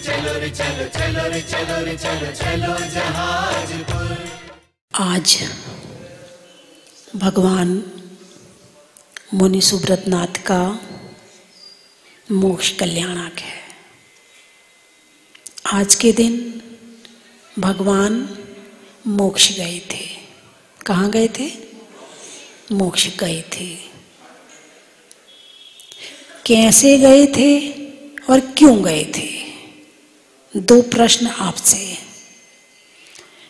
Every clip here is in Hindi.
चलो रे चलो, चलो रे चलो रे चलो, चलो जहाजपुर। आज भगवान मुनि सुब्रतनाथ का मोक्ष कल्याणक है। आज के दिन भगवान मोक्ष गए थे। कहाँ गए थे? मोक्ष गए थे। कैसे गए थे और क्यों गए थे? दो प्रश्न आपसे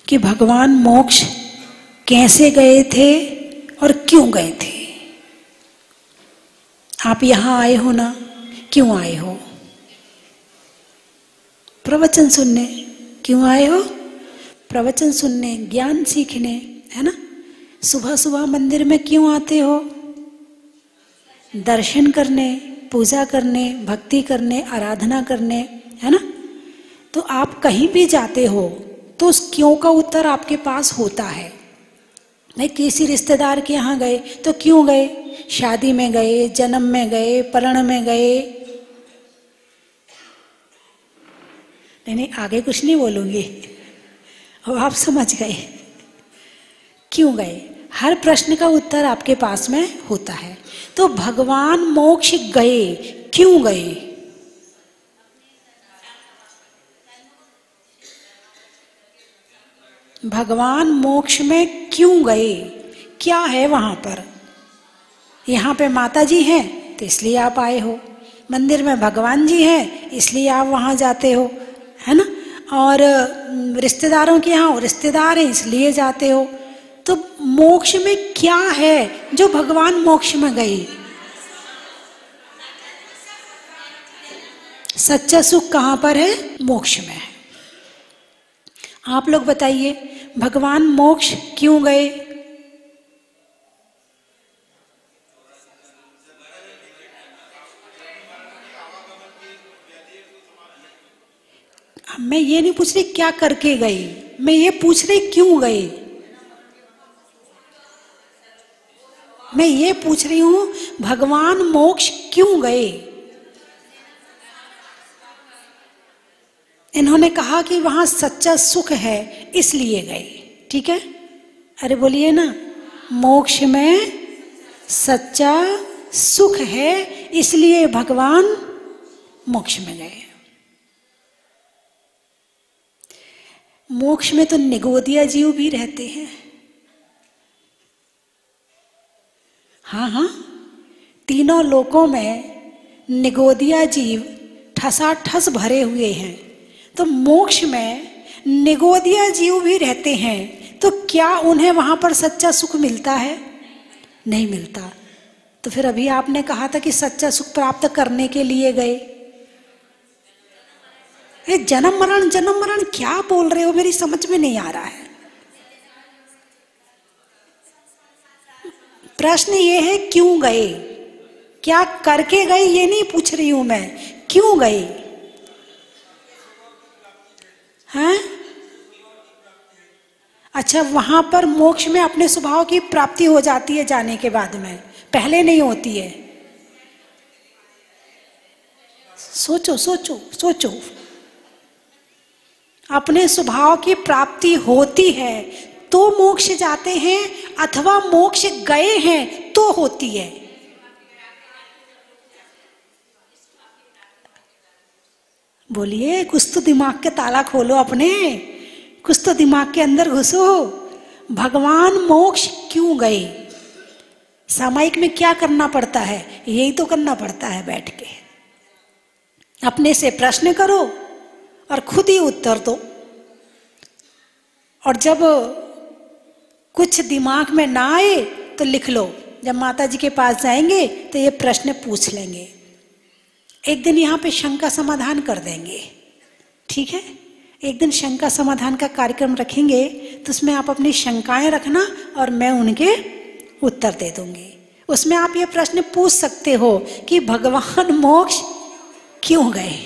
कि भगवान मोक्ष कैसे गए थे और क्यों गए थे। आप यहाँ आए हो ना, क्यों आए हो? प्रवचन सुनने। क्यों आए हो? प्रवचन सुनने, ज्ञान सीखने, है ना। सुबह सुबह मंदिर में क्यों आते हो? दर्शन करने, पूजा करने, भक्ति करने, आराधना करने, है ना। तो आप कहीं भी जाते हो तो उस क्यों का उत्तर आपके पास होता है। नहीं, किसी रिश्तेदार के यहाँ गए तो क्यों गए? शादी में गए, जन्म में गए, परण में गए। नहीं, आगे कुछ नहीं बोलूंगी, अब आप समझ गए क्यों गए। हर प्रश्न का उत्तर आपके पास में होता है। तो भगवान मोक्ष गए, क्यों गए? भगवान मोक्ष में क्यों गए? क्या है वहां पर? यहाँ पे माता जी हैं तो इसलिए आप आए हो, मंदिर में भगवान जी हैं इसलिए आप वहां जाते हो, है ना। और रिश्तेदारों के यहाँ रिश्तेदार हैं इसलिए जाते हो। तो मोक्ष में क्या है जो भगवान मोक्ष में गए? सच्चा सुख कहाँ पर है? मोक्ष में है। आप लोग बताइए, भगवान मोक्ष क्यों गए? मैं ये नहीं पूछ रही क्या करके गए, मैं ये पूछ रही क्यों गए। मैं ये पूछ रही हूं भगवान मोक्ष क्यों गए। इन्होंने कहा कि वहां सच्चा सुख है इसलिए गए। ठीक है, अरे बोलिए ना, मोक्ष में सच्चा सुख है इसलिए भगवान मोक्ष में गए। मोक्ष में तो निगोदिया जीव भी रहते हैं। हाँ, तीनों लोकों में निगोदिया जीव ठसाठस भरे हुए हैं। तो मोक्ष में निगोदिया जीव भी रहते हैं। तो क्या उन्हें वहां पर सच्चा सुख मिलता है? नहीं मिलता। तो फिर अभी आपने कहा था कि सच्चा सुख प्राप्त करने के लिए गए। जन्म मरण क्या बोल रहे हो? मेरी समझ में नहीं आ रहा है। प्रश्न ये है क्यों गए, क्या करके गए ये नहीं पूछ रही हूं मैं, क्यों गए हैं? अच्छा, वहां पर मोक्ष में अपने स्वभाव की प्राप्ति हो जाती है जाने के बाद में, पहले नहीं होती है। सोचो सोचो सोचो, अपने स्वभाव की प्राप्ति होती है तो मोक्ष जाते हैं, अथवा मोक्ष गए हैं तो होती है। बोलिए, कुछ तो दिमाग के ताला खोलो अपने, कुछ तो दिमाग के अंदर घुसो। भगवान मोक्ष क्यों गए? सामायिक में क्या करना पड़ता है? यही तो करना पड़ता है, बैठ के अपने से प्रश्न करो और खुद ही उत्तर दो। और जब कुछ दिमाग में ना आए तो लिख लो। जब माता जी के पास जाएंगे तो ये प्रश्न पूछ लेंगे। एक दिन यहाँ पे शंका समाधान कर देंगे। ठीक है, एक दिन शंका समाधान का कार्यक्रम रखेंगे तो उसमें आप अपनी शंकाएं रखना और मैं उनके उत्तर दे दूंगी। उसमें आप ये प्रश्न पूछ सकते हो कि भगवान मोक्ष क्यों गए।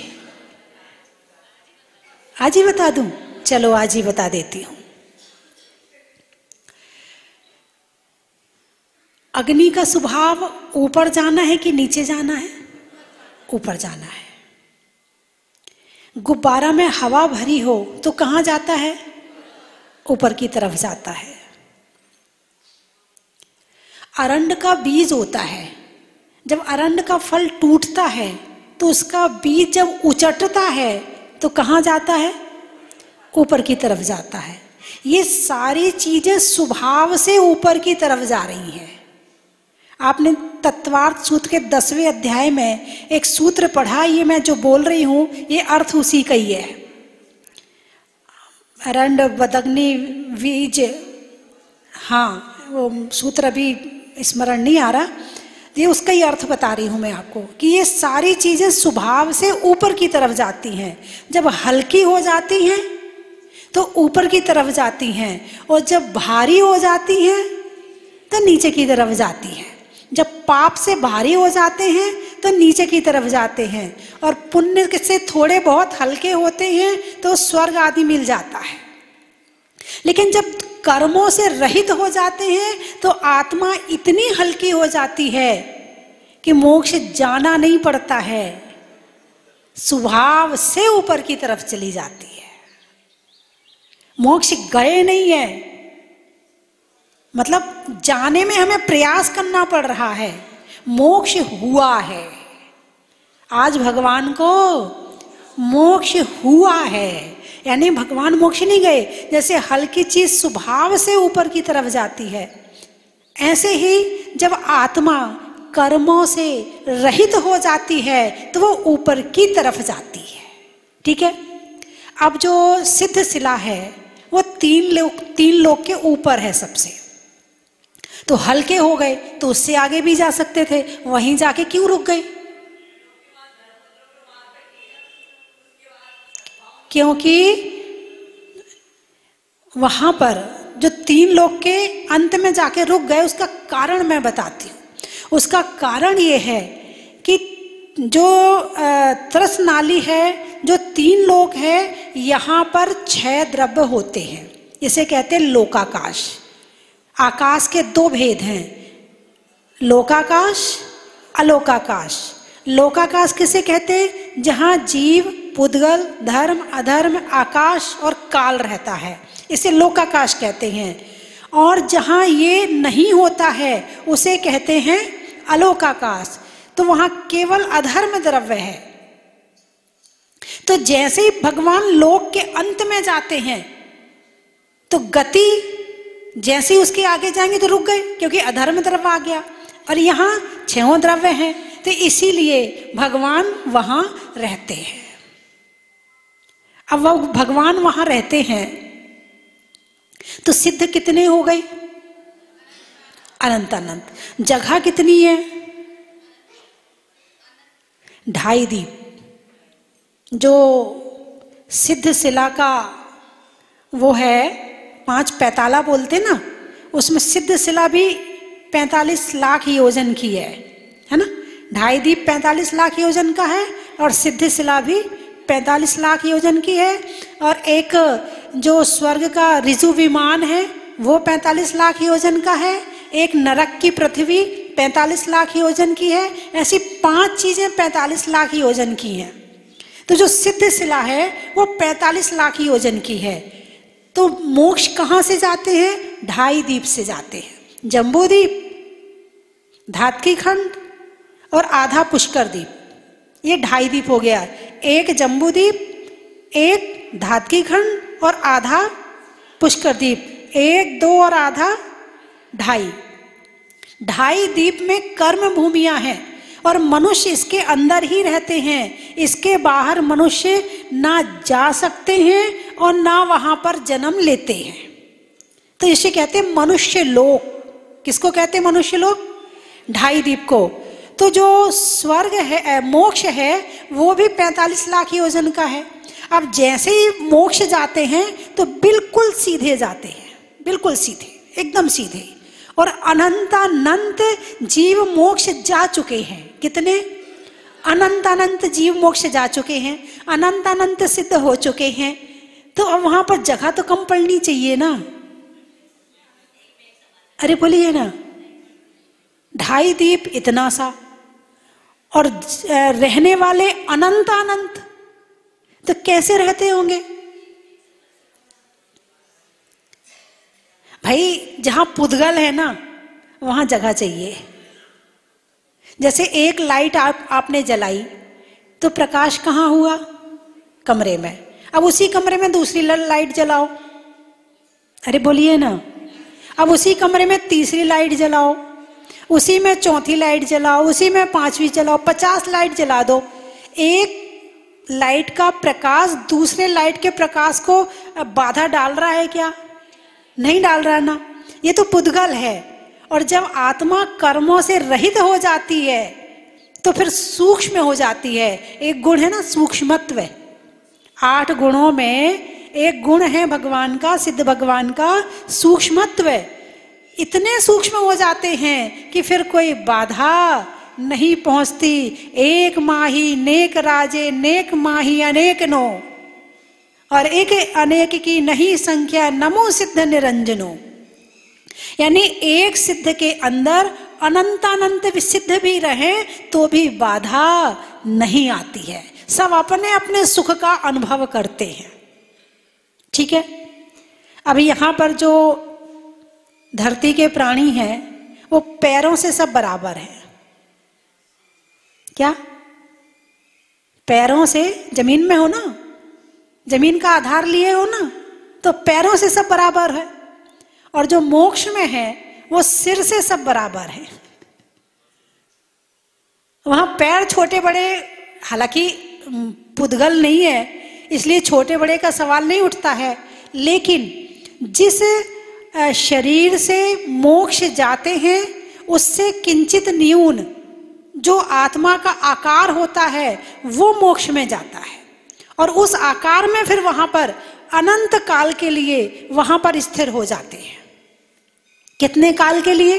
आज ही बता दूं? चलो आज ही बता देती हूं। अग्नि का स्वभाव ऊपर जाना है कि नीचे जाना है? ऊपर जाना है। गुब्बारा में हवा भरी हो तो कहाँ जाता है? ऊपर की तरफ जाता है। अरंड का बीज होता है, जब अरंड का फल टूटता है तो उसका बीज जब उचटता है तो कहाँ जाता है? ऊपर की तरफ जाता है। ये सारी चीजें स्वभाव से ऊपर की तरफ जा रही हैं। आपने तत्वार्थ सूत्र के 10वें अध्याय में एक सूत्र पढ़ा, ये मैं जो बोल रही हूं ये अर्थ उसी का ही है। अरंड बदग्नि बीज, हाँ वो सूत्र अभी स्मरण नहीं आ रहा, ये उसका ही अर्थ बता रही हूं मैं आपको कि ये सारी चीजें स्वभाव से ऊपर की तरफ जाती हैं। जब हल्की हो जाती हैं तो ऊपर की तरफ जाती हैं, और जब भारी हो जाती हैं तो नीचे की तरफ जाती हैं। जब पाप से भारी हो जाते हैं तो नीचे की तरफ जाते हैं, और पुण्य से थोड़े बहुत हल्के होते हैं तो स्वर्ग आदि मिल जाता है। लेकिन जब कर्मों से रहित हो जाते हैं तो आत्मा इतनी हल्की हो जाती है कि मोक्ष जाना नहीं पड़ता है, स्वभाव से ऊपर की तरफ चली जाती है। मोक्ष गए नहीं है, मतलब जाने में हमें प्रयास करना पड़ रहा है, मोक्ष हुआ है। आज भगवान को मोक्ष हुआ है, यानी भगवान मोक्ष नहीं गए। जैसे हल्की चीज स्वभाव से ऊपर की तरफ जाती है, ऐसे ही जब आत्मा कर्मों से रहित हो जाती है तो वो ऊपर की तरफ जाती है। ठीक है। अब जो सिद्ध शिला है वो तीन लोक के ऊपर है सबसे, तो हल्के हो गए तो उससे आगे भी जा सकते थे, वहीं जाके क्यों रुक गए? क्योंकि वहां पर जो 3 लोक के अंत में जाके रुक गए, उसका कारण मैं बताती हूँ। उसका कारण ये है कि जो त्रस नाली है, जो 3 लोक है, यहाँ पर 6 द्रव्य होते हैं। इसे कहते हैं लोकाकाश। आकाश के 2 भेद हैं, लोकाकाश, अलोकाकाश। लोकाकाश किसे कहते हैं? जहाँ जीव, पुद्गल, धर्म, अधर्म, आकाश और काल रहता है, इसे लोकाकाश कहते हैं। और जहाँ ये नहीं होता है उसे कहते हैं अलोकाकाश। तो वहाँ केवल अधर्म द्रव्य है। तो जैसे ही भगवान लोक के अंत में जाते हैं तो गति जैसे ही उसके आगे जाएंगे तो रुक गए, क्योंकि अधर्म द्रव्य आ गया। और यहाँ 6 द्रव्य हैं, तो इसीलिए भगवान वहां रहते हैं। अब वो भगवान वहां रहते हैं तो सिद्ध कितने हो गए? अनंत अनंत। जगह कितनी है? 2.5 दीप। जो सिद्ध शिला का वो है 5 पैताला बोलते ना, उसमें सिद्ध शिला भी 45 लाख योजन की है ना। 2.5 दीप 45 लाख योजन का है, और सिद्ध शिला भी 45 लाख योजन की है। और एक जो स्वर्ग का ऋजु विमान है वो 45 लाख योजन का है। एक नरक की पृथ्वी 45 लाख योजन की है। ऐसी 5 चीजें 45 लाख योजन की हैं। तो जो सिद्ध शिला है वो 45 लाख योजन की है। तो मोक्ष कहाँ से जाते हैं? 2.5 दीप से जाते हैं। जम्बू दीप, धातकी खंड और आधा पुष्कर दीप, ये 2.5 दीप हो गया। एक जम्बू दीप, एक धातकी खंड और आधा पुष्कर दीप। 1, 2 और आधा 2.5। 2.5 दीप में कर्म भूमियां हैं और मनुष्य इसके अंदर ही रहते हैं। इसके बाहर मनुष्य ना जा सकते हैं और ना वहां पर जन्म लेते हैं। तो इसे कहते हैं मनुष्य लोक। किसको कहते हैं मनुष्य लोक? 2.5 दीप को। तो जो स्वर्ग है, मोक्ष है, वो भी 45 लाख योजन का है। अब जैसे ही मोक्ष जाते हैं तो बिल्कुल सीधे जाते हैं, बिल्कुल सीधे, एकदम सीधे। और अनंतानंत जीव मोक्ष जा चुके हैं। कितने? अनंतानंत जीव मोक्ष जा चुके हैं, अनंतानंत सिद्ध हो चुके हैं। तो अब वहां पर जगह तो कम पड़नी चाहिए ना। अरे बोलिए ना, 2.5 दीप इतना सा, और रहने वाले अनंतानंत। तो कैसे रहते होंगे भाई? जहां पुद्गल है ना वहां जगह चाहिए। जैसे एक लाइट आपने जलाई तो प्रकाश कहाँ हुआ? कमरे में। अब उसी कमरे में दूसरी लाइट जलाओ, अरे बोलिए ना। अब उसी कमरे में तीसरी लाइट जलाओ, उसी में चौथी लाइट जलाओ, उसी में पांचवी जलाओ, 50 लाइट जला दो। एक लाइट का प्रकाश दूसरे लाइट के प्रकाश को बाधा डाल रहा है क्या? नहीं डाल रहा ना। ये तो पुद्गल है। और जब आत्मा कर्मों से रहित हो जाती है तो फिर सूक्ष्म हो जाती है। एक गुण है ना सूक्ष्मत्व। 8 गुणों में एक गुण है भगवान का, सिद्ध भगवान का, सूक्ष्मत्व। इतने सूक्ष्म हो जाते हैं कि फिर कोई बाधा नहीं पहुंचती। एक माही नेक राजे, नेक माही अनेक नो, और एक अनेक की नहीं संख्या, नमो सिद्ध निरंजनो। यानी एक सिद्ध के अंदर अनंतानंत सिद्ध भी रहे तो भी बाधा नहीं आती है। सब अपने अपने सुख का अनुभव करते हैं। ठीक है। अभी यहां पर जो धरती के प्राणी हैं वो पैरों से सब बराबर हैं। क्या? पैरों से, जमीन में हो ना, जमीन का आधार लिए हो ना, तो पैरों से सब बराबर है। और जो मोक्ष में है वो सिर से सब बराबर है। वहां पैर छोटे बड़े, हालांकि पुद्गल नहीं है इसलिए छोटे बड़े का सवाल नहीं उठता है, लेकिन जिस शरीर से मोक्ष जाते हैं उससे किंचित न्यून जो आत्मा का आकार होता है वो मोक्ष में जाता है। और उस आकार में फिर वहां पर अनंत काल के लिए वहां पर स्थिर हो जाते हैं। कितने काल के लिए?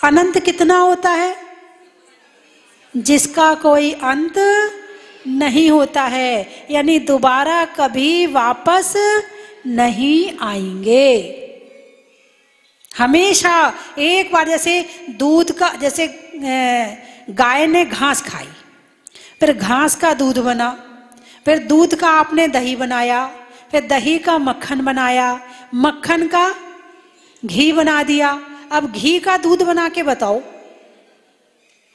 अनंत कितना होता है? जिसका कोई अंत नहीं होता है, यानी दोबारा कभी वापस नहीं आएंगे। हमेशा एक बार, जैसे दूध का, जैसे गाय ने घास खाई, फिर घास का दूध बना, फिर दूध का आपने दही बनाया, फिर दही का मक्खन बनाया, मक्खन का घी बना दिया। अब घी का दूध बना के बताओ,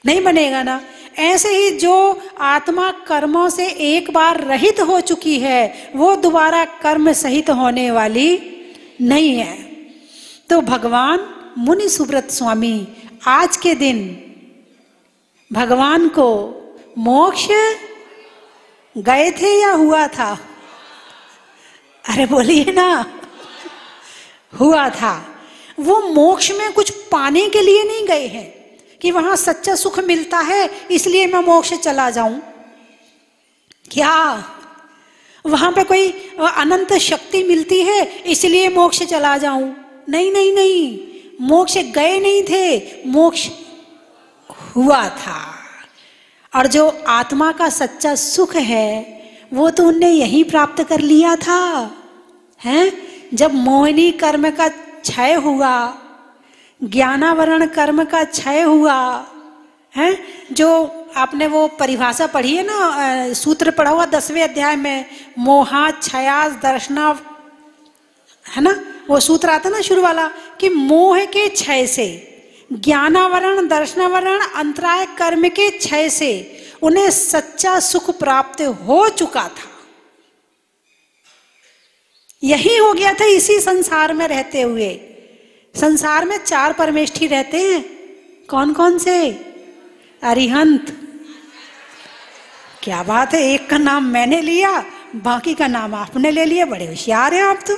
नहीं बनेगा ना। ऐसे ही जो आत्मा कर्मों से एक बार रहित हो चुकी है वो दोबारा कर्म सहित होने वाली नहीं है। तो भगवान मुनि सुब्रत स्वामी आज के दिन भगवान को मोक्ष गए थे या हुआ था? अरे बोलिए ना, हुआ था। वो मोक्ष में कुछ पाने के लिए नहीं गए हैं कि वहां सच्चा सुख मिलता है इसलिए मैं मोक्ष चला जाऊं। क्या वहां पे कोई अनंत शक्ति मिलती है इसलिए मोक्ष चला जाऊं? नहीं नहीं नहीं, मोक्ष गए नहीं थे, मोक्ष हुआ था। और जो आत्मा का सच्चा सुख है वो तो उनने यही प्राप्त कर लिया था, हैं? जब मोहिनी कर्म का क्षय हुआ, ज्ञानावरण कर्म का क्षय हुआ, है? जो आपने वो परिभाषा पढ़ी है ना, सूत्र पढ़ा हुआ 10वें अध्याय में, मोहा क्षयास दर्शना, है ना? वो सूत्र आता ना शुरू वाला कि मोह के क्षय से, ज्ञानावरण दर्शनावरण अंतराय कर्म के क्षय से उन्हें सच्चा सुख प्राप्त हो चुका था। यही हो गया था इसी संसार में रहते हुए। संसार में 4 परमेष्ठी रहते हैं। कौन कौन से? अरिहंत। क्या बात है, एक का नाम मैंने लिया, बाकी का नाम आपने ले लिया। बड़े होशियार हैं आप तो।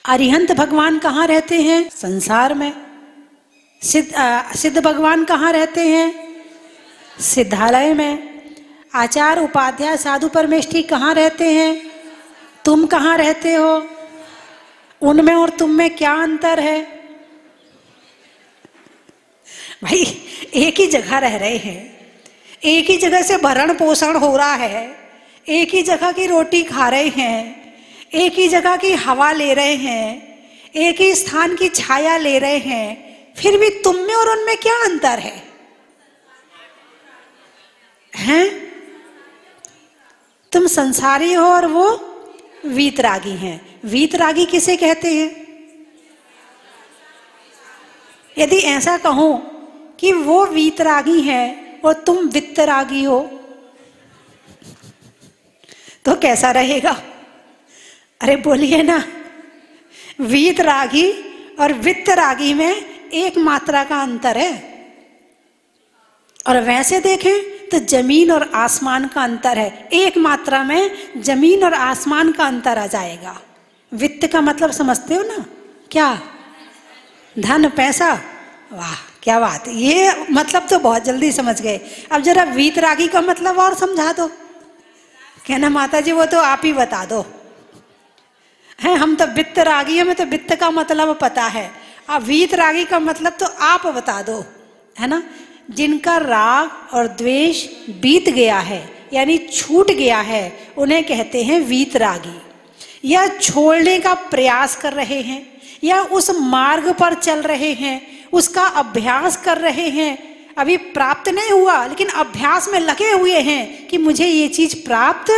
अरिहंत भगवान कहाँ रहते हैं? संसार में। सिद्ध भगवान कहाँ रहते हैं? सिद्धालय में। आचार्य उपाध्याय साधु परमेष्ठी कहाँ रहते हैं? तुम कहाँ रहते हो? उनमें और तुम में क्या अंतर है? भाई एक ही जगह रह रहे हैं, एक ही जगह से भरण पोषण हो रहा है, एक ही जगह की रोटी खा रहे हैं, एक ही जगह की हवा ले रहे हैं, एक ही स्थान की छाया ले रहे हैं, फिर भी तुम में और उनमें क्या अंतर है? हैं? तुम संसारी हो और वो वीतरागी हैं। वीतरागी किसे कहते हैं? यदि ऐसा कहो कि वो वीतरागी है और तुम वित्तरागी हो तो कैसा रहेगा? अरे बोलिए ना। वीतरागी और वित्तरागी में एक मात्रा का अंतर है, और वैसे देखें तो जमीन और आसमान का अंतर है। एक मात्रा में जमीन और आसमान का अंतर आ जाएगा। वित्त का मतलब समझते हो ना? क्या? धन, पैसा। वाह क्या बात, ये मतलब तो बहुत जल्दी समझ गए। अब जरा वीतरागी का मतलब और समझा दो। कहना माता जी वो तो आप ही बता दो। है हम तो वित्तरागी, हमें तो वित्त का मतलब पता है। अब वीतरागी का मतलब तो आप बता दो, है ना। जिनका राग और द्वेष बीत गया है यानी छूट गया है, उन्हें कहते हैं वीतरागी। या छोड़ने का प्रयास कर रहे हैं या उस मार्ग पर चल रहे हैं, उसका अभ्यास कर रहे हैं। अभी प्राप्त नहीं हुआ लेकिन अभ्यास में लगे हुए हैं कि मुझे ये चीज प्राप्त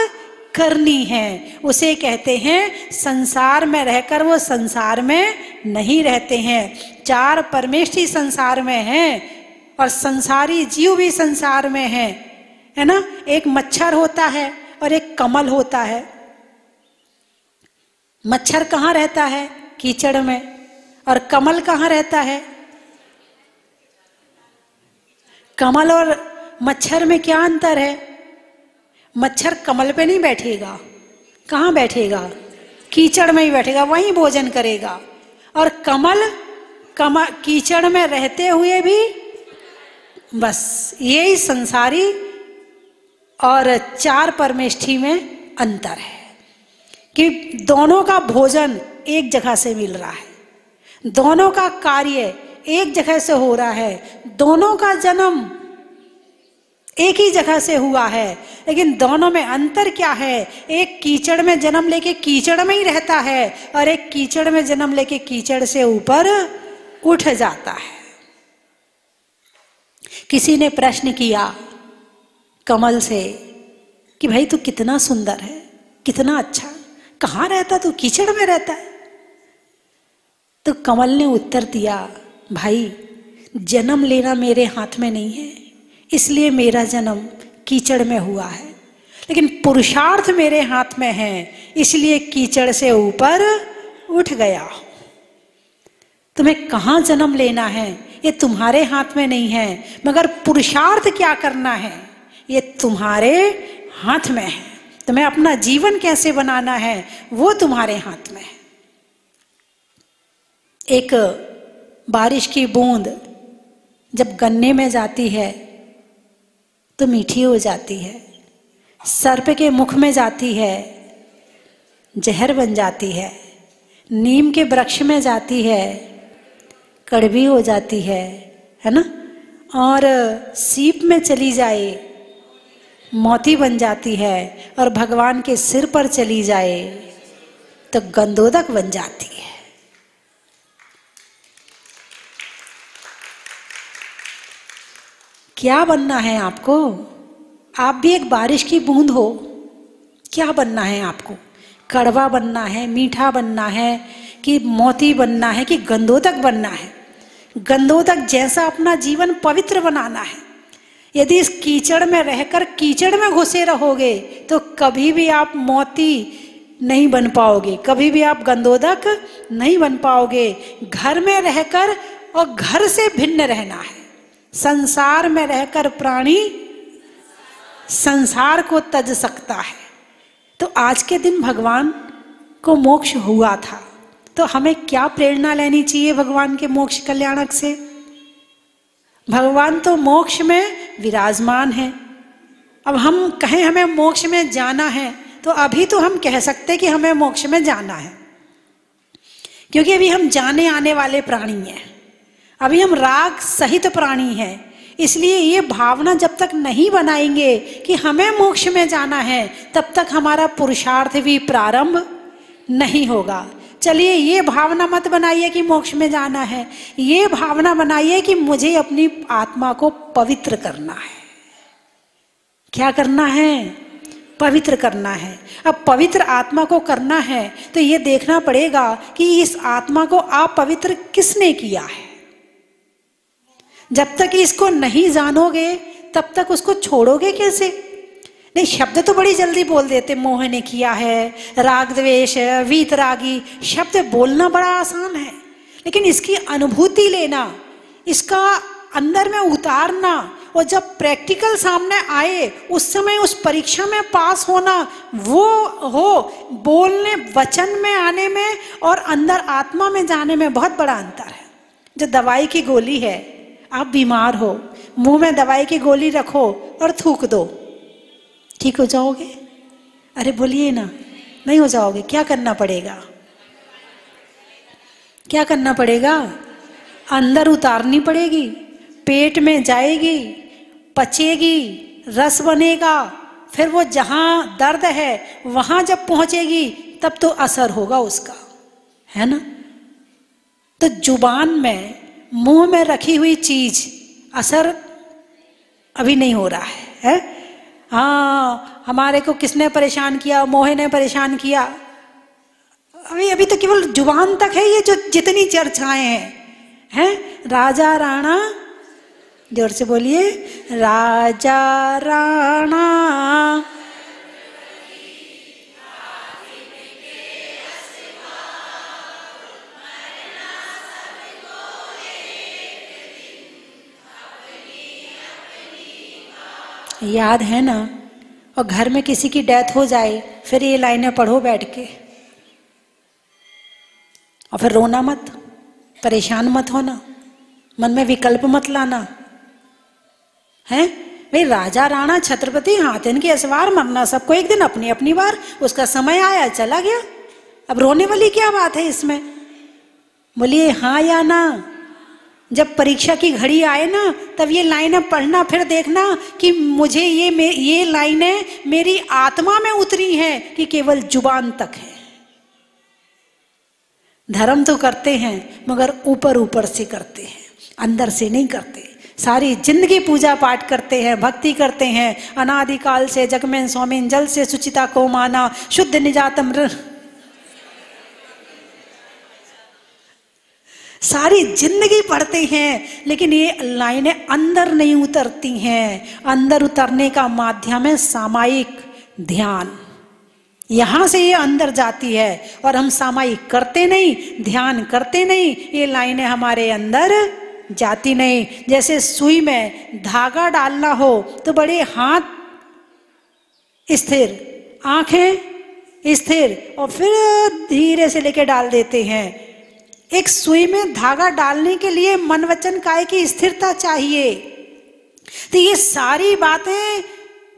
करनी है, उसे कहते हैं संसार में रहकर वो संसार में नहीं रहते हैं। चार परमेष्ठी संसार में हैं और संसारी जीव भी संसार में है ना। एक मच्छर होता है और एक कमल होता है। मच्छर कहाँ रहता है? कीचड़ में। और कमल कहाँ रहता है? कमल और मच्छर में क्या अंतर है? मच्छर कमल पे नहीं बैठेगा, कहाँ बैठेगा? कीचड़ में ही बैठेगा, वहीं भोजन करेगा। और कमल कीचड़ में रहते हुए भी बस यही संसारी और चार परमेष्ठी में अंतर है कि दोनों का भोजन एक जगह से मिल रहा है, दोनों का कार्य एक जगह से हो रहा है, दोनों का जन्म एक ही जगह से हुआ है। लेकिन दोनों में अंतर क्या है? एक कीचड़ में जन्म लेके कीचड़ में ही रहता है और एक कीचड़ में जन्म लेके कीचड़ से ऊपर उठ जाता है। किसी ने प्रश्न किया कमल से कि भाई तू कितना सुंदर है, कितना अच्छा, कहाँ रहता तू? कीचड़ में रहता है। तो कमल ने उत्तर दिया, भाई जन्म लेना मेरे हाथ में नहीं है, इसलिए मेरा जन्म कीचड़ में हुआ है, लेकिन पुरुषार्थ मेरे हाथ में है, इसलिए कीचड़ से ऊपर उठ गया। तुम्हें कहाँ जन्म लेना है ये तुम्हारे हाथ में नहीं है, मगर पुरुषार्थ क्या करना है ये तुम्हारे हाथ में है। तुम्हें अपना जीवन कैसे बनाना है वो तुम्हारे हाथ में है। एक बारिश की बूंद जब गन्ने में जाती है तो मीठी हो जाती है, सर्प के मुख में जाती है जहर बन जाती है, नीम के वृक्ष में जाती है कड़वी हो जाती है ना, और सीप में चली जाए मोती बन जाती है, और भगवान के सिर पर चली जाए तो गंधोदक बन जाती है। क्या बनना है आपको? आप भी एक बारिश की बूंद हो। क्या बनना है आपको? कड़वा बनना है, मीठा बनना है, कि मोती बनना है, कि गंधोदक बनना है? गंधोदक जैसा अपना जीवन पवित्र बनाना है। यदि इस कीचड़ में रहकर कीचड़ में घुसे रहोगे तो कभी भी आप मोती नहीं बन पाओगे, कभी भी आप गंधोदक नहीं बन पाओगे। घर में रहकर और घर से भिन्न रहना है। संसार में रहकर प्राणी संसार को तज सकता है। तो आज के दिन भगवान को मोक्ष हुआ था, तो हमें क्या प्रेरणा लेनी चाहिए भगवान के मोक्ष कल्याणक से? भगवान तो मोक्ष में विराजमान है। अब हम कहें हमें मोक्ष में जाना है तो अभी तो हम कह सकते कि हमें मोक्ष में जाना है, क्योंकि अभी हम जाने आने वाले प्राणी हैं, अभी हम राग सहित प्राणी हैं। इसलिए ये भावना जब तक नहीं बनाएंगे कि हमें मोक्ष में जाना है, तब तक हमारा पुरुषार्थ भी प्रारंभ नहीं होगा। चलिए ये भावना मत बनाइए कि मोक्ष में जाना है, ये भावना बनाइए कि मुझे अपनी आत्मा को पवित्र करना है। क्या करना है? पवित्र करना है। अब पवित्र आत्मा को करना है तो ये देखना पड़ेगा कि इस आत्मा को अपवित्र किसने किया है। जब तक इसको नहीं जानोगे तब तक उसको छोड़ोगे कैसे? नहीं, शब्द तो बड़ी जल्दी बोल देते, मोह ने किया है, राग द्वेष, वीतरागी, शब्द बोलना बड़ा आसान है, लेकिन इसकी अनुभूति लेना, इसका अंदर में उतारना, और जब प्रैक्टिकल सामने आए उस समय उस परीक्षा में पास होना, वो हो बोलने वचन में आने में और अंदर आत्मा में जाने में बहुत बड़ा अंतर है। जो दवाई की गोली है, आप बीमार हो, मुंह में दवाई की गोली रखो और थूक दो, ठीक हो जाओगे? अरे बोलिए ना, नहीं हो जाओगे। क्या करना पड़ेगा? क्या करना पड़ेगा? अंदर उतारनी पड़ेगी, पेट में जाएगी, पचेगी, रस बनेगा, फिर वो जहां दर्द है वहां जब पहुंचेगी तब तो असर होगा उसका, है ना? तो जुबान में, मुंह में रखी हुई चीज असर अभी नहीं हो रहा है? हाँ, हमारे को किसने परेशान किया? मोह ने परेशान किया। अभी तो केवल जुबान तक है ये जो जितनी चर्चाएं हैं। राजा राणा, जोर से बोलिए, राजा राणा याद है ना? और घर में किसी की डेथ हो जाए फिर ये लाइनें पढ़ो बैठ के, और फिर रोना मत, परेशान मत होना, मन में विकल्प मत लाना, है भाई? राजा राणा छत्रपति हाथिन के असवार, मरना सबको एक दिन, अपनी अपनी बार, उसका समय आया चला गया। अब रोने वाली क्या बात है इसमें? बोलिए हाँ या ना। जब परीक्षा की घड़ी आए ना तब ये लाइनें पढ़ना, फिर देखना कि मुझे ये लाइनें मेरी आत्मा में उतरी हैं कि केवल जुबान तक है। धर्म तो करते हैं मगर ऊपर ऊपर से करते हैं, अंदर से नहीं करते। सारी जिंदगी पूजा पाठ करते हैं, भक्ति करते हैं, अनादिकाल से जगमें स्वामीन जल से सुचिता को माना, शुद्ध निजातम सारी जिंदगी पढ़ते हैं, लेकिन ये लाइनें अंदर नहीं उतरती हैं। अंदर उतरने का माध्यम है सामायिक ध्यान। यहां से ये अंदर जाती है और हम सामायिक करते नहीं, ध्यान करते नहीं, ये लाइनें हमारे अंदर जाती नहीं। जैसे सुई में धागा डालना हो तो बड़े हाथ स्थिर, आंखें स्थिर, और फिर धीरे से लेके डाल देते हैं। एक सुई में धागा डालने के लिए मन वचन काया की स्थिरता चाहिए। तो ये सारी बातें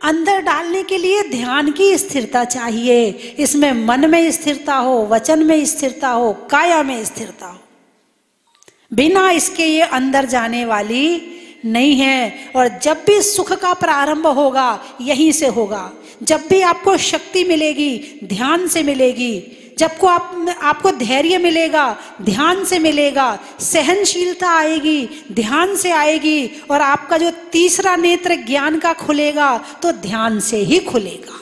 अंदर डालने के लिए ध्यान की स्थिरता चाहिए। इसमें मन में स्थिरता हो, वचन में स्थिरता हो, काया में स्थिरता हो। बिना इसके ये अंदर जाने वाली नहीं है। और जब भी सुख का प्रारंभ होगा यहीं से होगा। जब भी आपको शक्ति मिलेगी ध्यान से मिलेगी। जब को आपको धैर्य मिलेगा ध्यान से मिलेगा। सहनशीलता आएगी ध्यान से आएगी। और आपका जो तीसरा नेत्र ज्ञान का खुलेगा तो ध्यान से ही खुलेगा।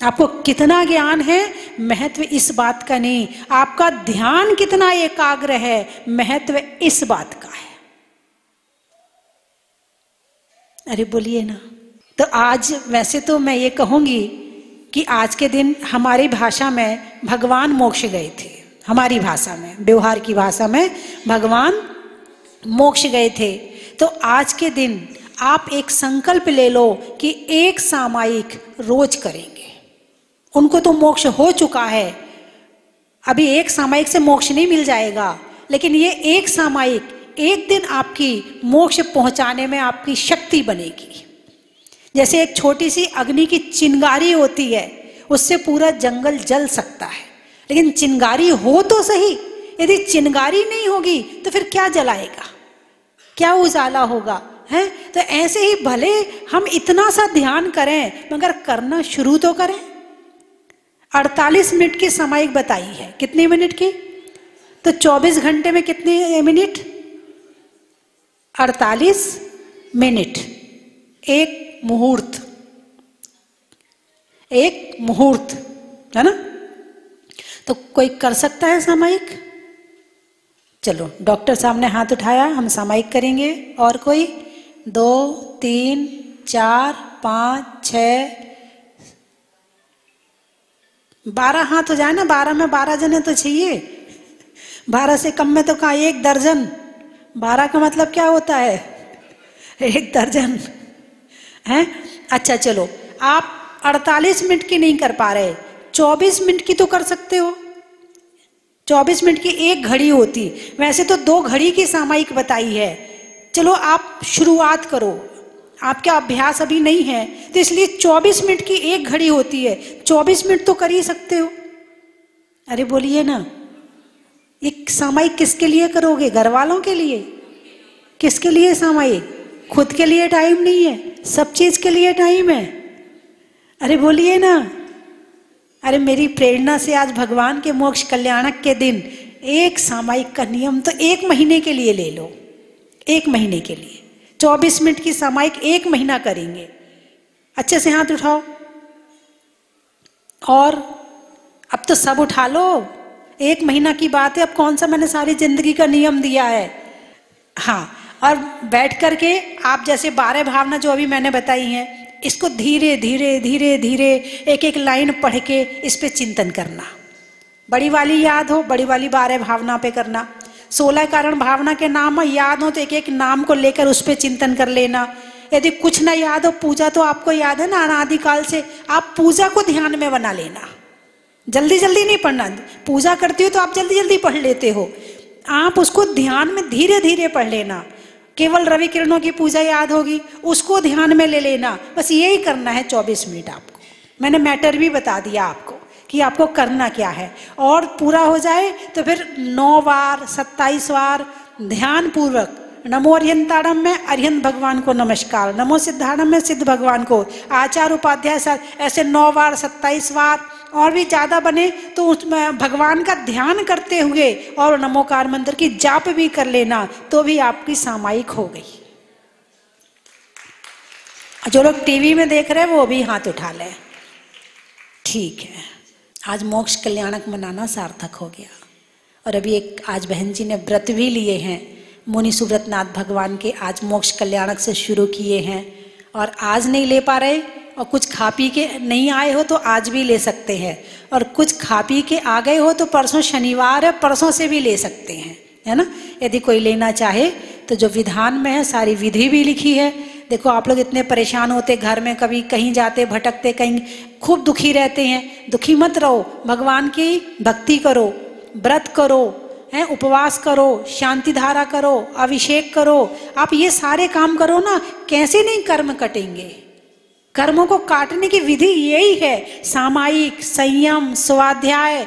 आपको कितना ज्ञान है महत्व इस बात का नहीं, आपका ध्यान कितना एकाग्र है महत्व इस बात का है। अरे बोलिए ना। तो आज वैसे तो मैं ये कहूंगी कि आज के दिन हमारी भाषा में भगवान मोक्ष गए थे। हमारी भाषा में, व्यवहार की भाषा में भगवान मोक्ष गए थे। तो आज के दिन आप एक संकल्प ले लो कि एक सामायिक रोज करेंगे। उनको तो मोक्ष हो चुका है, अभी एक सामायिक से मोक्ष नहीं मिल जाएगा, लेकिन ये एक सामायिक एक दिन आपकी मोक्ष पहुंचाने में आपकी शक्ति बनेगी। जैसे एक छोटी सी अग्नि की चिंगारी होती है, उससे पूरा जंगल जल सकता है, लेकिन चिंगारी हो तो सही। यदि चिंगारी नहीं होगी तो फिर क्या जलाएगा, क्या उजाला होगा, है? तो ऐसे ही भले हम इतना सा ध्यान करें मगर करना शुरू तो करें। 48 मिनट की सामायिक बताई है, कितने मिनट की? तो 24 घंटे में कितने मिनट? 48 मिनट, एक मुहूर्त, एक मुहूर्त, है ना। तो कोई कर सकता है सामायिक? चलो, डॉक्टर साहब ने हाथ उठाया, हम सामायिक करेंगे। और कोई? 2 3 4 5 6 12 हाथ हो जाए ना। 12 में 12 जने तो चाहिए। 12 से कम में तो कहा 1 दर्जन। 12 का मतलब क्या होता है? 1 दर्जन है। अच्छा चलो, आप 48 मिनट की नहीं कर पा रहे, 24 मिनट की तो कर सकते हो। 24 मिनट की एक घड़ी होती, वैसे तो 2 घड़ी की सामायिक बताई है। चलो आप शुरुआत करो, आपका अभ्यास अभी नहीं है तो इसलिए 24 मिनट की एक घड़ी होती है, 24 मिनट तो कर ही सकते हो। अरे बोलिए ना, एक सामायिक किसके लिए करोगे? घर वालों के लिए? किसके लिए सामायिक? खुद के लिए टाइम नहीं है, सब चीज के लिए टाइम है। अरे बोलिए ना। अरे मेरी प्रेरणा से आज भगवान के मोक्ष कल्याणक के दिन एक सामायिक का नियम तो 1 महीने के लिए ले लो। 1 महीने के लिए 24 मिनट की सामायिक 1 महीना करेंगे। अच्छे से हाथ उठाओ। और अब तो सब उठा लो, 1 महीना की बात है, अब कौन सा मैंने सारी जिंदगी का नियम दिया है। हाँ, और बैठ करके आप जैसे 12 भावना जो अभी मैंने बताई हैं, इसको धीरे धीरे धीरे धीरे एक एक लाइन पढ़ के इस पे चिंतन करना। बड़ी वाली याद हो, बड़ी वाली 12 भावना पे करना। 16 कारण भावना के नाम याद हो तो एक एक नाम को लेकर उस पे चिंतन कर लेना। यदि कुछ ना याद हो, पूजा तो आपको याद है ना अनादिकाल से, आप पूजा को ध्यान में बना लेना। जल्दी जल्दी नहीं पढ़ना। पूजा करती हो तो आप जल्दी जल्दी पढ़ लेते हो, आप उसको ध्यान में धीरे धीरे पढ़ लेना। केवल रवि किरणों की पूजा याद होगी, उसको ध्यान में ले लेना। बस यही करना है 24 मिनट आपको। मैंने मैटर भी बता दिया आपको कि आपको करना क्या है। और पूरा हो जाए तो फिर 9 बार 27 बार ध्यान पूर्वक नमो अर्यंताड़म में अरिहंत भगवान को नमस्कार, नमो सिद्धाड़म में सिद्ध भगवान को, आचार उपाध्याय सर, ऐसे 9 बार 27 बार, और भी ज्यादा बने तो उसमें भगवान का ध्यान करते हुए और नमोकार मंत्र की जाप भी कर लेना, तो भी आपकी सामायिक हो गई। जो लोग टीवी में देख रहे हैं वो भी हाथ उठा लें। ठीक है, आज मोक्ष कल्याणक मनाना सार्थक हो गया। और अभी एक आज बहन जी ने व्रत भी लिए हैं, मुनि सुव्रतनाथ भगवान के, आज मोक्ष कल्याणक से शुरू किए हैं। और आज नहीं ले पा रहे और कुछ खा पी के नहीं आए हो तो आज भी ले सकते हैं, और कुछ खा पी के आ गए हो तो परसों शनिवार है, परसों से भी ले सकते हैं, है ना। यदि कोई लेना चाहे तो जो विधान में है सारी विधि भी लिखी है। देखो आप लोग इतने परेशान होते घर में, कभी कहीं जाते भटकते, कहीं खूब दुखी रहते हैं। दुखी मत रहो, भगवान की भक्ति करो, व्रत करो, है उपवास करो, शांति धारा करो, अभिषेक करो। आप ये सारे काम करो ना, कैसे नहीं कर्म कटेंगे। कर्मों को काटने की विधि यही है, सामायिक, संयम, स्वाध्याय,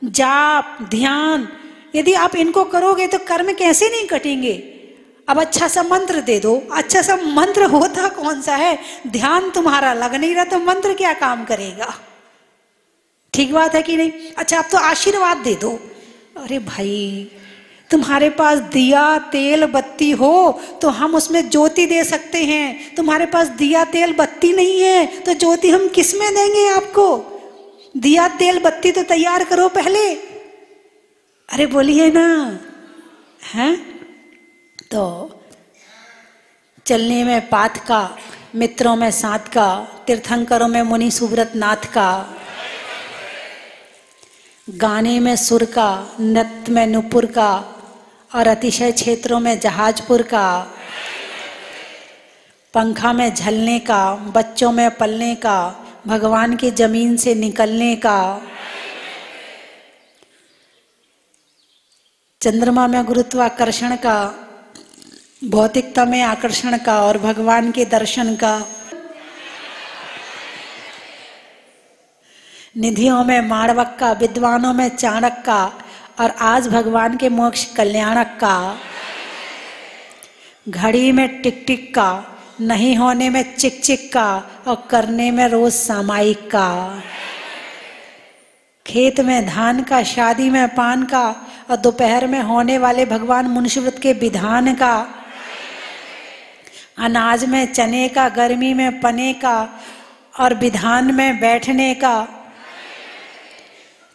जाप, ध्यान। यदि आप इनको करोगे तो कर्म कैसे नहीं कटेंगे। अब अच्छा सा मंत्र दे दो, अच्छा सा मंत्र होता कौन सा है, ध्यान तुम्हारा लग नहीं रहा तो मंत्र क्या काम करेगा। ठीक बात है कि नहीं। अच्छा आप तो आशीर्वाद दे दो। अरे भाई तुम्हारे पास दिया तेल बत्ती हो तो हम उसमें ज्योति दे सकते हैं, तुम्हारे पास दिया तेल बत्ती नहीं है तो ज्योति हम किस में देंगे आपको। दिया तेल बत्ती तो तैयार करो पहले। अरे बोलिए ना, हैं। तो चलने में पाथ का, मित्रों में साथ का, तीर्थंकरों में मुनि सुव्रतनाथ का, गाने में सुर का, नृत्य में नुपुर का, और अतिशय क्षेत्रों में जहाजपुर का, पंखा में झलने का, बच्चों में पलने का, भगवान की जमीन से निकलने का, चंद्रमा में गुरुत्वाकर्षण का, भौतिकता में आकर्षण का, और भगवान के दर्शन का, निधियों में माणवक का, विद्वानों में चाणक का, और आज भगवान के मोक्ष कल्याणक का, घड़ी में टिक टिक का, नहीं होने में चिक चिक का, और करने में रोज सामायिक का, खेत में धान का, शादी में पान का, और दोपहर में होने वाले भगवान मुनिषि व्रत के विधान का, अनाज में चने का, गर्मी में पने का, और विधान में बैठने का,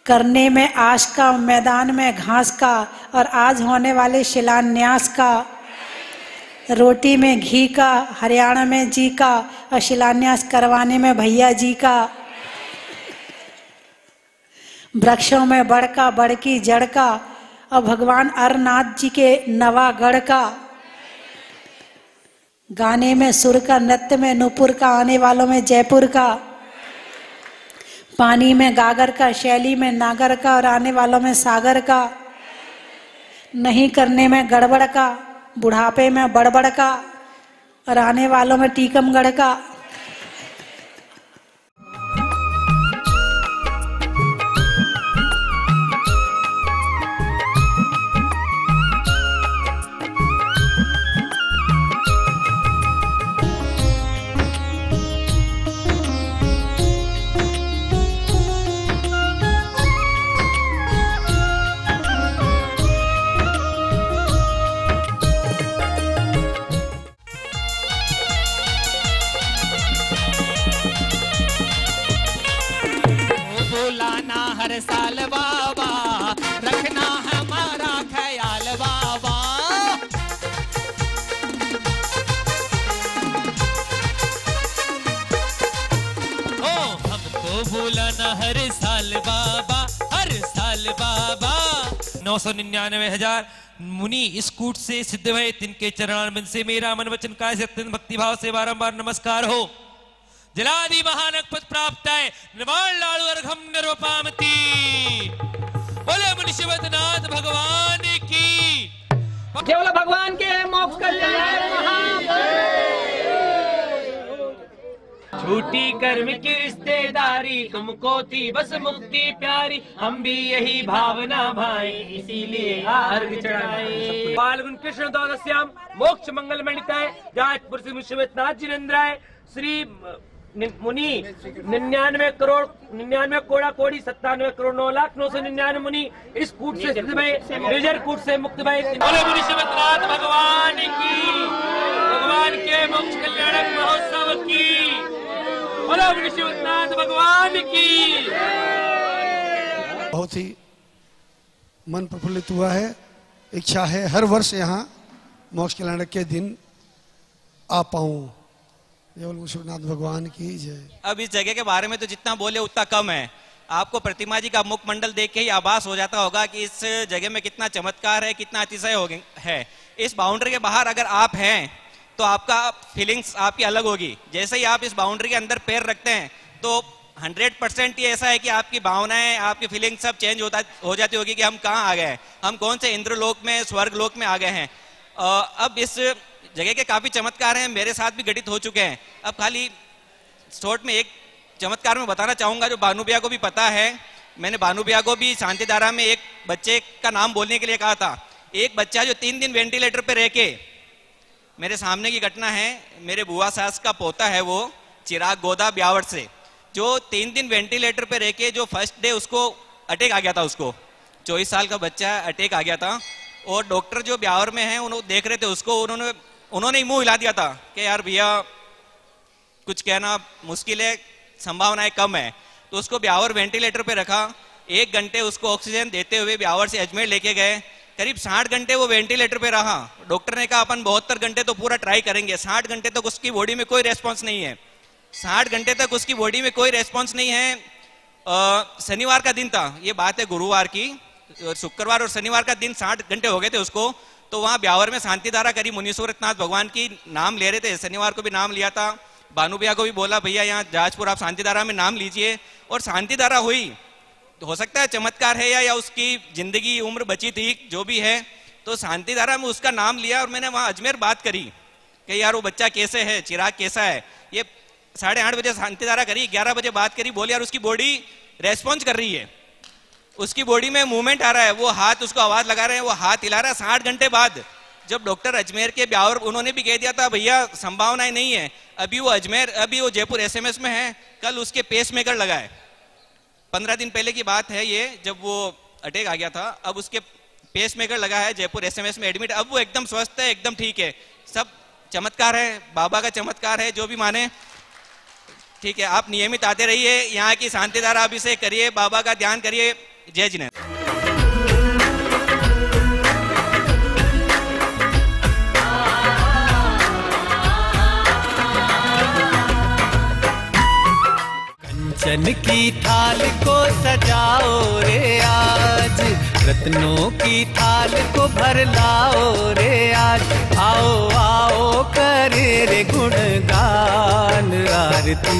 करने में आश का, मैदान में घास का, और आज होने वाले शिलान्यास का, रोटी में घी का, हरियाणा में जी का, और शिलान्यास करवाने में भैया जी का, वृक्षों में बड़ का, बड़ की जड़ का, और भगवान अरनाथ जी के नवागढ़ का, गाने में सुर का, नृत्य में नूपुर का, आने वालों में जयपुर का, पानी में गागर का, शैली में नागर का, और आने वालों में सागर का, नहीं करने में गड़बड़ का, बुढ़ापे में बड़बड़ का, और आने वालों में टीकमगढ़ का। हर साल बाबा रखना हमारा ख्याल बाबा। ओ हमको भूलाना हर साल बाबा, हर साल बाबा। 999,000 मुनि इस कूट से सिद्ध भय, तिनके चरणारविंद से मेरा मन वचन काय से अत्यंत भक्तिभाव से बारंबार नमस्कार हो। जलादि महानक पद प्राप्त है, निर्वाण लाड़ू अर्घम निर्वपामती। बोले मुनि शिवनाथ भगवान की, केवल भगवान के मोक्ष कल्याण झूठी कर्म की रिश्तेदारी, तुमको थी बस मुक्ति प्यारी, हम भी यही भावना भाई, इसीलिए अर्घ चढ़ाए। बालगुण कृष्ण द्वादश्याम मोक्ष मंगल मंडिताय, जाजपुर से विश्वनाथ जी नंदराय श्री मुनि 99 करोड़ 99 कोड़ा कोड़ी 97 करोड़ 9,09,999 मुनि इस कूट से सिद्ध भय, निर्जर कूट से मुक्त भय। बोले मुनि शिवनाथ भगवान की, भगवान के मोक्ष कल्याणक महोत्सव की। बोले मुनि शिवनाथ भगवान की। बहुत ही मन प्रफुल्लित हुआ है। इच्छा है हर वर्ष यहाँ मोक्ष कल्याणक के दिन आ पाऊं। विश्वनाथ भगवान की जय। अब इस जगह के बारे में तो जितना बोले उतना कम है। आपको प्रतिमा जी का मुखमंडल देख के ही आभास हो जाता होगा कि इस जगह में कितना चमत्कार है, कितना अतिशय है। इस बाउंड्री के बाहर अगर आप हैं तो आपका फीलिंग्स आपकी अलग होगी। जैसे ही आप इस बाउंड्री के अंदर पैर रखते हैं तो 100% ये ऐसा है कि आपकी भावनाएं, आपकी फीलिंग्स सब चेंज हो जाती होगी कि हम कहाँ आ गए हैं, हम कौन से इंद्रलोक में, स्वर्ग लोक में आ गए हैं। अब इस जगह के काफी चमत्कार हैं, मेरे साथ भी घटित हो चुके हैं। अब खाली शॉर्ट में एक चमत्कार में बताना चाहूंगा जो भानु भैया को भी पता है। मैंने भानु भैया को भी शांतिधारा में एक बच्चे का नाम बोलने के लिए कहा था। एक बच्चा जो 3 दिन वेंटिलेटर पे रह के, मेरे सामने की घटना है, मेरे बुआ सास का पोता है वो चिराग गोदा ब्यावर से, जो 3 दिन वेंटिलेटर पे रह के, जो फर्स्ट डे उसको अटैक आ गया था, उसको 24 साल का बच्चा अटैक आ गया था। और डॉक्टर जो ब्यावर में है उन्होंने देख रहे थे उसको, उन्होंने ही मुंह हिला दिया था कि यार भैया कुछ कहना मुश्किल है, संभावनाएं कम है। तो उसको ब्यावर वेंटिलेटर पे रखा। 1 घंटे उसको ऑक्सीजन देते हुए ब्यावर से अजमेर लेके गए। करीब 60 घंटे वो वेंटिलेटर पे रहा। डॉक्टर ने कहा अपन 72 घंटे तो पूरा ट्राई करेंगे। 60 घंटे तक उसकी बॉडी में कोई रेस्पॉन्स नहीं है। 60 घंटे तक उसकी बॉडी में कोई रेस्पॉन्स नहीं है। शनिवार का दिन था, ये बात है गुरुवार की, शुक्रवार और शनिवार का दिन 60 घंटे हो गए थे उसको। तो वहां ब्यावर में शांतिधारा करी, मुनीश्वरनाथ भगवान की नाम ले रहे थे। शनिवार को भी नाम लिया था। भानु भैया को भी बोला भैया यहाँ जाजपुर आप शांतिधारा में नाम लीजिए, और शांतिधारा हुई। तो हो सकता है चमत्कार है या उसकी जिंदगी उम्र बची थी, जो भी है। तो शांतिधारा में उसका नाम लिया और मैंने वहां अजमेर बात करी कि यार वो बच्चा कैसे है, चिराग कैसा है। ये 8:30 बजे शांतिधारा करी, 11 बजे बात करी, बोले यार उसकी बॉडी रेस्पॉन्स कर रही है, उसकी बॉडी में मूवमेंट आ रहा है, वो हाथ उसको आवाज लगा रहे हैं, वो हाथ हिला रहा है। 60 घंटे बाद जब डॉक्टर अजमेर के ब्यावर, उन्होंने भी कह दिया था भैया संभावनाएं नहीं है, अभी वो जयपुर SMS में है, कल उसके पेस मेकर लगा है। 15 दिन पहले की बात है ये, जब वो अटैक आ गया था। अब उसके पेस मेकर लगा है, जयपुर SMS में एडमिट। अब वो एकदम स्वस्थ है, एकदम ठीक है। सब चमत्कार है, बाबा का चमत्कार है, जो भी माने। ठीक है, आप नियमित आते रहिए, यहाँ की शांति धारा अभिषेक करिए, बाबा का ध्यान करिए। जय जिनेन्द्र। कंचन की थाल को सजाओ रे आज, रत्नों की थाल को भर लाओ रे आज। आओ आओ करे रे गुणगान आरती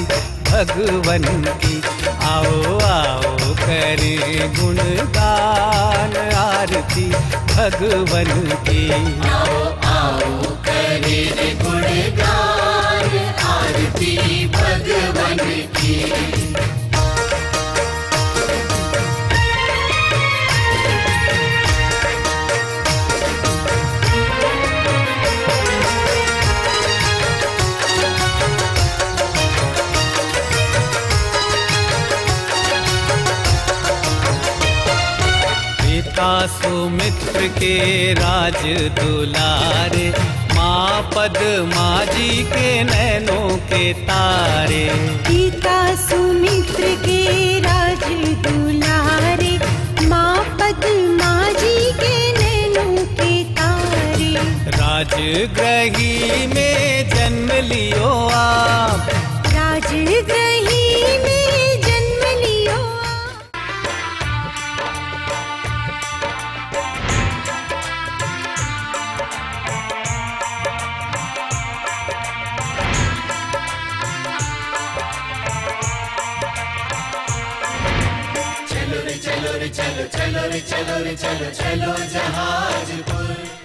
भगवन की। आओ आओ करे गुणगान आरती भगवन की। आओ आओ करे रे गुणगान आरती भगवन की। सुमित्र के राज दुलारे, माँ पद्मा जी के नैनों के तारे। पिता सुमित्र के राज दुलारे, माँ पद्मा जी के नैनों के तारे। राजगृही में जन्म लियो आप, राजगृही में जन्म लियो आप। चलो रे चलो रे चलो, चलो रे चलो रे चलो, चलो जहाजपुर।